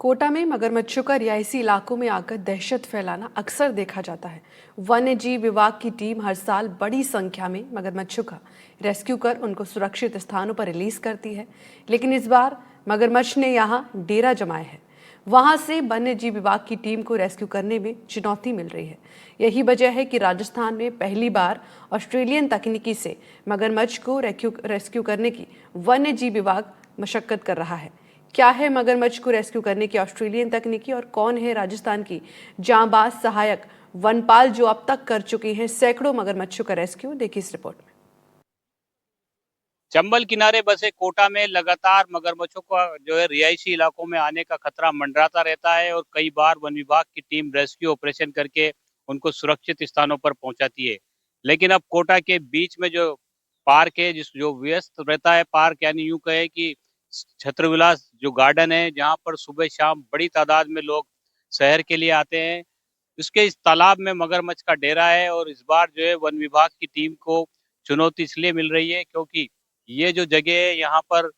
कोटा में मगरमच्छों का रिहायशी इलाकों में आकर दहशत फैलाना अक्सर देखा जाता है। वन्य जीव विभाग की टीम हर साल बड़ी संख्या में मगरमच्छों का रेस्क्यू कर उनको सुरक्षित स्थानों पर रिलीज करती है, लेकिन इस बार मगरमच्छ ने यहां डेरा जमाया है। वहां से वन्य जीव विभाग की टीम को रेस्क्यू करने में चुनौती मिल रही है। यही वजह है कि राजस्थान में पहली बार ऑस्ट्रेलियन तकनीकी से मगरमच्छ को रेस्क्यू करने की वन्य जीव विभाग मशक्कत कर रहा है। क्या है मगरमच्छ को रेस्क्यू करने की ऑस्ट्रेलियन तकनीकी और कौन है राजस्थान की जांबाज सहायक वनपाल जो अब तक कर चुकी हैं सैकड़ों मगरमच्छों का रेस्क्यू? देखिए इस रिपोर्ट में। चंबल किनारे बसे कोटा में लगातार मगरमच्छों का जो है रिहायशी इलाकों में आने का खतरा मंडराता रहता है और कई बार वन विभाग की टीम रेस्क्यू ऑपरेशन करके उनको सुरक्षित स्थानों पर पहुंचाती है। लेकिन अब कोटा के बीच में जो पार्क है, जिस जो व्यस्त रहता है पार्क, यानी यूं कहे कि छत्रविलास जो गार्डन है, जहां पर सुबह शाम बड़ी तादाद में लोग शहर के लिए आते हैं, उसके इस तालाब में मगरमच्छ का डेरा है। और इस बार जो है वन विभाग की टीम को चुनौती इसलिए मिल रही है क्योंकि ये जो जगह है, यहाँ पर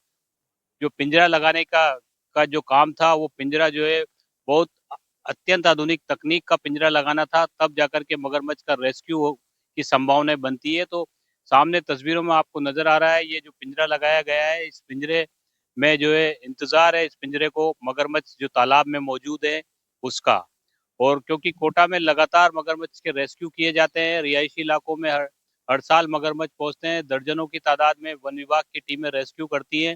जो पिंजरा लगाने का जो काम था, वो पिंजरा जो है बहुत अत्यंत आधुनिक तकनीक का पिंजरा लगाना था, तब जाकर के मगरमच्छ का रेस्क्यू की संभावना बनती है। तो सामने तस्वीरों में आपको नजर आ रहा है ये जो पिंजरा लगाया गया है, इस पिंजरे में जो है इंतजार है इस पिंजरे को मगरमच्छ जो तालाब में मौजूद है उसका। और क्योंकि कोटा में लगातार मगरमच्छ के रेस्क्यू किए जाते हैं, रिहायशी इलाकों में हर हर साल मगरमच्छ पहुंचते हैं, दर्जनों की तादाद में वन विभाग की टीमें रेस्क्यू करती हैं।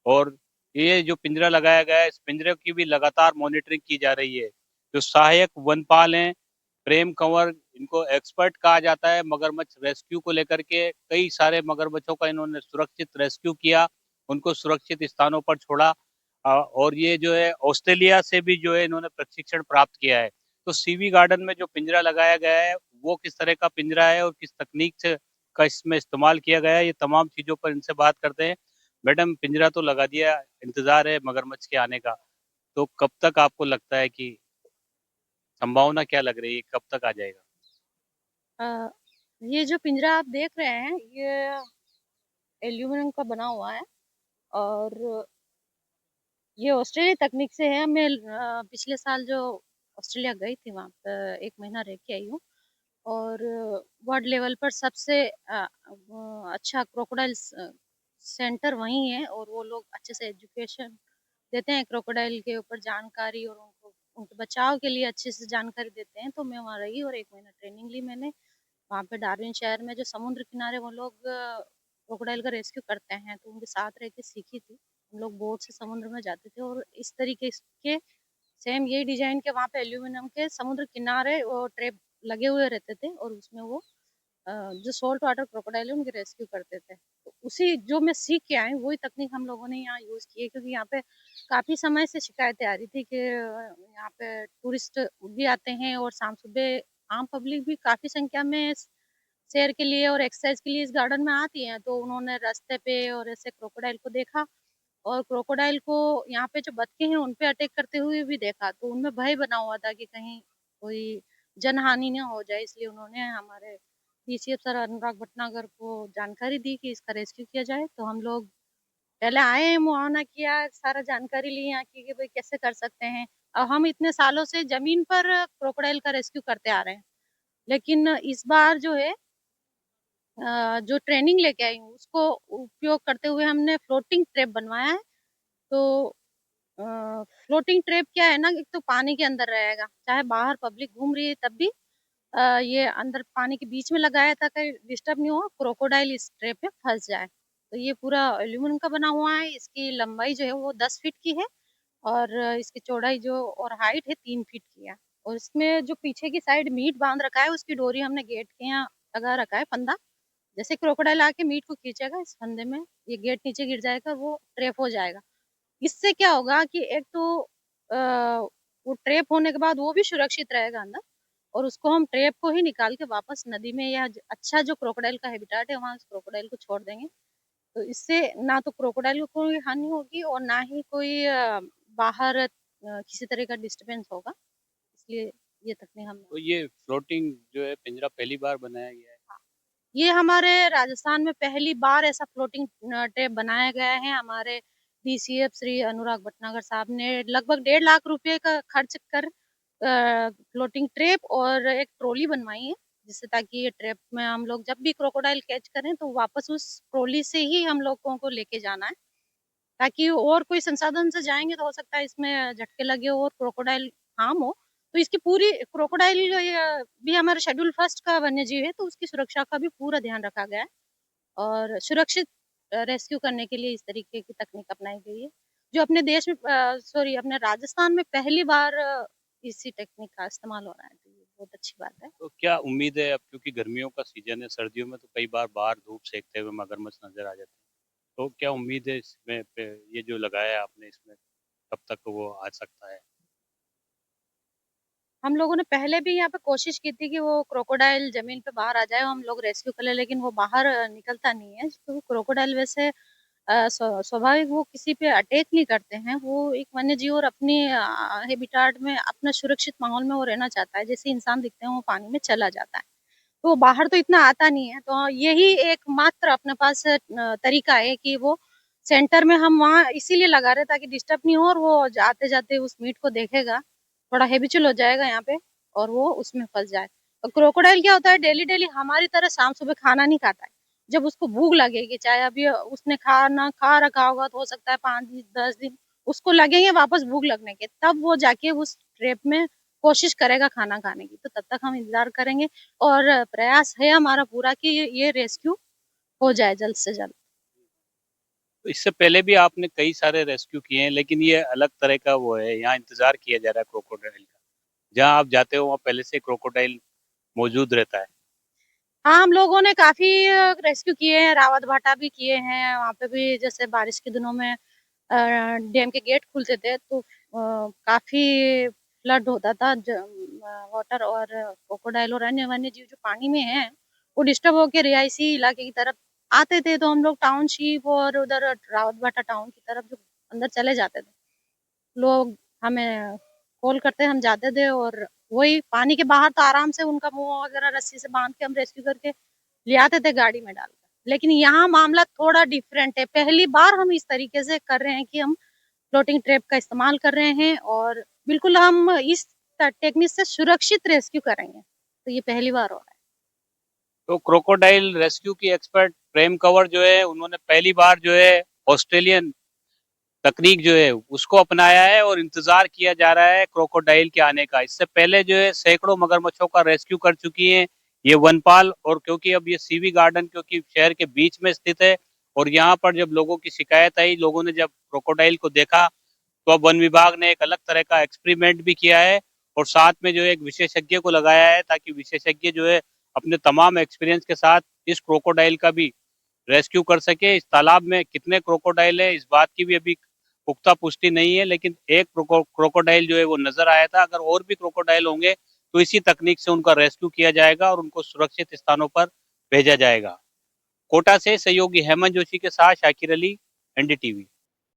और ये जो पिंजरा लगाया गया है, इस पिंजरे की भी लगातार मॉनिटरिंग की जा रही है। जो सहायक वनपाल हैं, प्रेम कंवर, इनको एक्सपर्ट कहा जाता है मगरमच्छ रेस्क्यू को लेकर के। कई सारे मगरमच्छों का इन्होंने सुरक्षित रेस्क्यू किया, उनको सुरक्षित स्थानों पर छोड़ा। और ये जो है ऑस्ट्रेलिया से भी जो है इन्होंने प्रशिक्षण प्राप्त किया है। तो सीवी गार्डन में जो पिंजरा लगाया गया है वो किस तरह का पिंजरा है और किस तकनीक से का इसमें इस्तेमाल किया गया है, ये तमाम चीजों पर इनसे बात करते हैं। मैडम, पिंजरा तो लगा दिया, इंतजार है मगरमच्छ के आने का, तो कब तक आपको लगता है कि संभावना क्या लग रही है, कब तक आ जाएगा? अ, ये जो पिंजरा आप देख रहे हैं ये एल्यूमिनियम का बना हुआ है और ये ऑस्ट्रेलिया तकनीक से है। मैं पिछले साल जो ऑस्ट्रेलिया गई थी वहाँ पे 1 महीना रह के आई हूँ और वर्ल्ड लेवल पर सबसे अच्छा क्रोकोडाइल सेंटर वहीं है और वो लोग अच्छे से एजुकेशन देते हैं क्रोकोडाइल के ऊपर जानकारी और उनको उनके बचाव के लिए अच्छे से जानकारी देते हैं। तो मैं वहाँ रही और 1 महीना ट्रेनिंग ली मैंने। वहाँ पे डार्विन शहर में जो समुद्र किनारे वो लोग क्रोकोडाइल का रेस्क्यू करते हैं, तो उनके साथ रह के सीखी थी। हम लोग बोट से समुद्र में जाते थे और इस तरीके के सेम यही डिजाइन के वहाँ पे एल्यूमिनियम के समुद्र किनारे वो ट्रैप लगे हुए रहते थे और उसमें वो जो सॉल्ट वाटर क्रोकोडाइल है उनके रेस्क्यू करते थे। तो उसी जो मैं सीख के आई वही तकनीक हम लोगों ने यहाँ यूज की है, क्योंकि यहाँ पे काफी समय से शिकायतें आ रही थी कि यहाँ पे टूरिस्ट भी आते हैं और शाम सुबह आम पब्लिक भी काफी संख्या में सैर के लिए और एक्सरसाइज के लिए इस गार्डन में आती हैं। तो उन्होंने रास्ते पे और ऐसे क्रोकोडाइल को देखा और क्रोकोडाइल को यहाँ पे जो बतखे हैं उन पे अटैक करते हुए भी देखा, तो उनमें भय बना हुआ था कि कहीं कोई जनहानि न हो जाए। इसलिए उन्होंने हमारे डीसीएफ सर अनुराग भटनागर को जानकारी दी कि इसका रेस्क्यू किया जाए। तो हम लोग पहले आए हैं, मुआयना किया, सारा जानकारी ली यहाँ की कि भाई कैसे कर सकते हैं। और हम इतने सालों से जमीन पर क्रोकोडाइल का रेस्क्यू करते आ रहे हैं, लेकिन इस बार जो है जो ट्रेनिंग लेके आई हूँ उसको उपयोग करते हुए हमने फ्लोटिंग ट्रैप बनवाया है। तो फ्लोटिंग ट्रैप क्या है ना, एक तो पानी के अंदर रहेगा, चाहे बाहर पब्लिक घूम रही है तब भी ये अंदर पानी के बीच में लगाया था कहीं डिस्टर्ब नहीं हो, क्रोकोडाइल इस ट्रैप में फंस जाए। तो ये पूरा एल्यूमिनियम का बना हुआ है। इसकी लंबाई जो है वो 10 फीट की है और इसकी चौड़ाई जो और हाइट है 3 फीट की है। और इसमें जो पीछे की साइड मीट बांध रखा है उसकी डोरी हमने गेट के यहाँ लगा रखा है फंदा। जैसे क्रोकोडाइल आके मीट को खींचेगा इस फंदे में, ये गेट नीचे गिर जाएगा, वो ट्रैप हो जाएगा। इससे क्या होगा कि एक तो वो ट्रैप होने के बाद वो भी सुरक्षित रहेगा अंदर, और उसको हम ट्रैप को ही निकाल के वापस नदी में या अच्छा जो क्रोकोडाइल का हैबिटाट है वहाँ उस क्रोकोडाइल को छोड़ देंगे। तो इससे ना तो क्रोकोडाइल को कोई हानि होगी और ना ही कोई बाहर किसी तरह का डिस्टरबेंस होगा। इसलिए ये तकनीक हम तो ये फ्लोटिंग जो है पिंजरा पहली बार बनाया गया है? ये हमारे राजस्थान में पहली बार ऐसा फ्लोटिंग ट्रैप बनाया गया है। हमारे डीसीएफ श्री अनुराग भटनागर साहब ने लगभग 1.5 लाख रुपए का खर्च कर फ्लोटिंग ट्रैप और एक ट्रॉली बनवाई है, जिससे ताकि ये ट्रैप में हम लोग जब भी क्रोकोडाइल कैच करें तो वापस उस ट्रॉली से ही हम लोगों को लेके जाना है, ताकि और कोई संसाधन से जाएंगे तो हो सकता है इसमें झटके लगे हो और क्रोकोडाइल हार्म हो। तो इसकी पूरी क्रोकोडाइल भी हमारे शेड्यूल फर्स्ट का वन्य जीव है, तो उसकी सुरक्षा का भी पूरा ध्यान रखा गया है और सुरक्षित रेस्क्यू करने के लिए इस तरीके की तकनीक अपनाई गई है, जो अपने देश में अपने राजस्थान में पहली बार इसी टेक्निक का इस्तेमाल हो रहा है, तो ये बहुत अच्छी बात है। तो क्या उम्मीद है अब, क्योंकि गर्मियों का सीजन है, सर्दियों में तो कई बार बाहर धूप सेकते हुए मगरमच्छ नजर आ जाते हैं, तो क्या उम्मीद है इसमें पे ये जो लगाया है आपने इसमें कब तक वो आ सकता है? हम लोगों ने पहले भी यहाँ पे कोशिश की थी कि वो क्रोकोडाइल जमीन पे बाहर आ जाए और हम लोग रेस्क्यू कर ले, लेकिन वो बाहर निकलता नहीं है, क्योंकि क्रोकोडाइल वैसे स्वाभाविक वो किसी पे अटैक नहीं करते हैं, वो एक वन्य जीव और अपनी हैबिटाट में अपना सुरक्षित माहौल में वो रहना चाहता है, जैसे इंसान दिखते हैं वो पानी में चला जाता है, तो बाहर तो इतना आता नहीं है। तो यही एकमात्र अपने पास तरीका है कि वो सेंटर में हम वहाँ इसीलिए लगा रहे ताकि डिस्टर्ब नहीं हो और वो आते जाते उस मीट को देखेगा, थोड़ा हैबिचुअल हो जाएगा यहाँ पे और वो उसमें फंस जाए। और क्रोकोडाइल क्या होता है, डेली डेली हमारी तरह शाम सुबह खाना नहीं खाता है, जब उसको भूख लगेगी, चाहे अभी उसने खाना खा रखा होगा तो हो सकता है 5 दिन 10 दिन उसको लगेंगे वापस भूख लगने के, तब वो जाके उस ट्रैप में कोशिश करेगा खाना खाने की, तो तब तक हम इंतजार करेंगे और प्रयास है हमारा पूरा कि ये रेस्क्यू हो जाए जल्द से जल्द। तो इससे पहले भी आपने कई सारे रेस्क्यू किए हैं, लेकिन ये अलग तरह का वो है, यहाँ इंतजार किया जा रहा है क्रोकोडाइल का। जहाँ आप जाते हो वहाँ पहले से क्रोकोडाइल मौजूद रहता है। हाँ, हम लोगों ने काफी रेस्क्यू किए हैं, रावत भाटा भी किए हैं, वहाँ पे भी जैसे बारिश के दिनों में डैम के गेट खुलते थे तो काफी फ्लड होता था, वाटर और क्रोकोडाइल और अन्य वन्य जीव जो पानी में हैं वो डिस्टर्ब होकर रिहायशी इलाके की तरफ आते थे, तो हम लोग टाउनशिप और उधर रावत भाटा टाउन की तरफ जो अंदर चले जाते थे, लोग हमें कॉल करते, हम जाते थे और वही पानी के बाहर तो आराम से उनका मुंह वगैरह रस्सी से बांध के हम रेस्क्यू करके ले आते थे गाड़ी में डालकर। लेकिन यहाँ मामला थोड़ा डिफरेंट है, पहली बार हम इस तरीके से कर रहे हैं कि हम फ्लोटिंग ट्रैप का इस्तेमाल कर रहे हैं और बिल्कुल हम इस टेक्निक से सुरक्षित रेस्क्यू करेंगे, तो ये पहली बार हो रहा है। तो क्रोकोडाइल रेस्क्यू की एक्सपर्ट प्रेम कंवर जो है, उन्होंने पहली बार जो है ऑस्ट्रेलियन तकनीक जो है उसको अपनाया है और इंतजार किया जा रहा है क्रोकोडाइल के आने का। इससे पहले जो है सैकड़ों मगरमच्छों का रेस्क्यू कर चुकी हैं ये वनपाल, और क्योंकि अब ये सीवी गार्डन क्योंकि शहर के बीच में स्थित है और यहाँ पर जब लोगों की शिकायत आई, लोगों ने जब क्रोकोडाइल को देखा, तो अब वन विभाग ने एक अलग तरह का एक्सपेरिमेंट भी किया है और साथ में जो है एक विशेषज्ञ को लगाया है, ताकि विशेषज्ञ जो है अपने तमाम एक्सपीरियंस के साथ इस क्रोकोडाइल का भी रेस्क्यू कर सके। इस तालाब में कितने क्रोकोडाइल है इस बात की भी अभी पुख्ता पुष्टि नहीं है, लेकिन एक क्रोकोडाइल जो है वो नजर आया था। अगर और भी क्रोकोडाइल होंगे तो इसी तकनीक से उनका रेस्क्यू किया जाएगा और उनको सुरक्षित स्थानों पर भेजा जाएगा। कोटा से सहयोगी हेमंत जोशी के साथ शाकिर अली, एनडीटीवी।